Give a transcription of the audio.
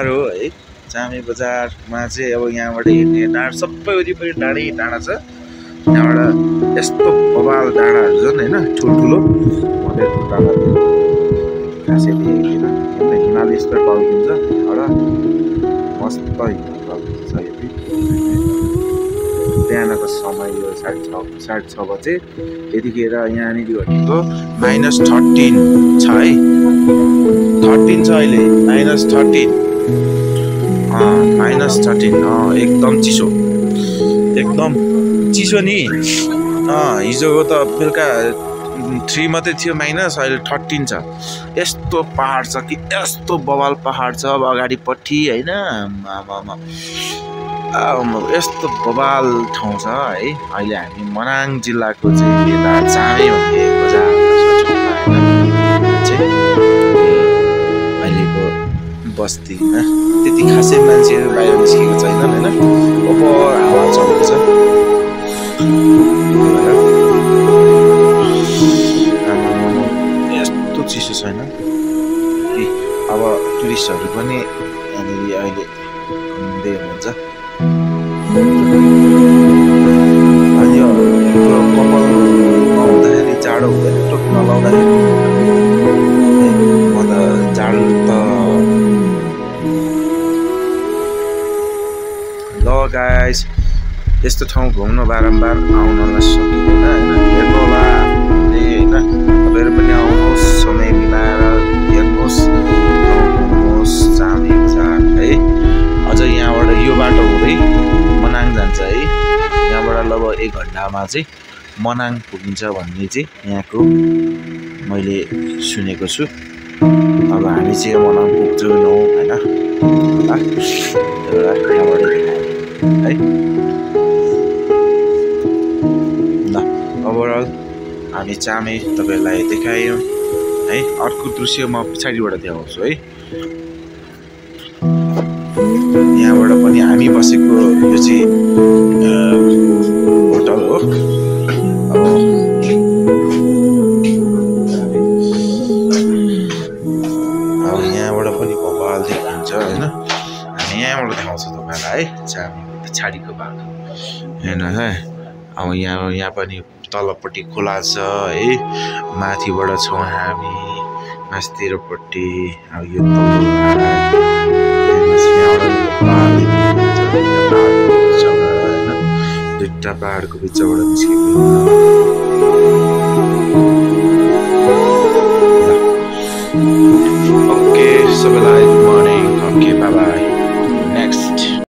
हो है चामे बजारमा चाहिँ अब यहाँबाट हिँड्ने डाँडा सबै वरिपरि डाँडै डाँडा छ। यहाँबाट यस्तो बबाल डाँडाहरू छन् होइन ठुल्ठुलो मधेसको डाँडा खासै देखेन हिमाल यस्तो टल्किन्छ यहाँबाट मस्त हिमाल टल्किन्छ यति। बिहानको समय यो 6:30 बजे यतिखेर यहाँनिर भनेको -13 छ है 13 छ अहिले -13 एकदम चिसो नि हिजोको त बेलुका 3 मात्रै थियो माइनस अहिले 13 छ। यस्तो पहाड छ कि यस्तो बवाल पहाड छ अब अगाडिपट्टि होइन यस्तो बवाल ठाउँ छ है। अहिले हामी मनाङ जिल्लाको चाहिँ यता चामे भन्ने बजारमा अहिलेको बस्तीमा त्यति खासै मान्छेहरू बाहिर निस्केको छैनन् होइन अब हावा चल्दैछ। यस्तो चिसो छैन कि अब टुरिस्टहरू पनि यहाँनिर अहिले घुम्दै हुनुहुन्छ। अनि कपाल नहुँदाखेरि जाडो हुँदैन टोपी नलाउँदाखेरि म त जाडो त ल गाइस यस्तो ठाउँ घुम्नु बारम्बार आउन सकिँदैन होइन हेर्नुहोला होइन तपाईँहरू पनि आउनुहोस् समय मिलाएर हेर्नुहोस् चामे बजार है। अझ यहाँबाट यो बाटो हुँदै मनाङ जान्छ है यहाँबाट लगभग 1 घन्टामा चाहिँ मनाङ पुगिन्छ भन्ने चाहिँ यहाँको मैले सुनेको छु। अब हामी चाहिँ मनाङ पुग्छौँ होइन यहाँबाट है ल ओभरअल हामी चामे तपाईँलाई देखायौँ है। अर्को दृश्य म पछाडिबाट देखाउँछु है। यहाँबाट पनि हामी बसेको यो चाहिँ होटल हो। अब यहाँबाट पनि बवाल देखिन्छ होइन हामी यहाँबाट देखाउँछौँ तपाईँलाई है चामे पछाडिको भाग हेर्नुहोस् है। अब यहाँ पनि तलपट्टि खोला छ है माथिबाट छौँ हामी मास्तिरपट्टि। अब यो दुईटा पहाडको बिचबाट निस्केको ओके सबैलाई good morning okay by by.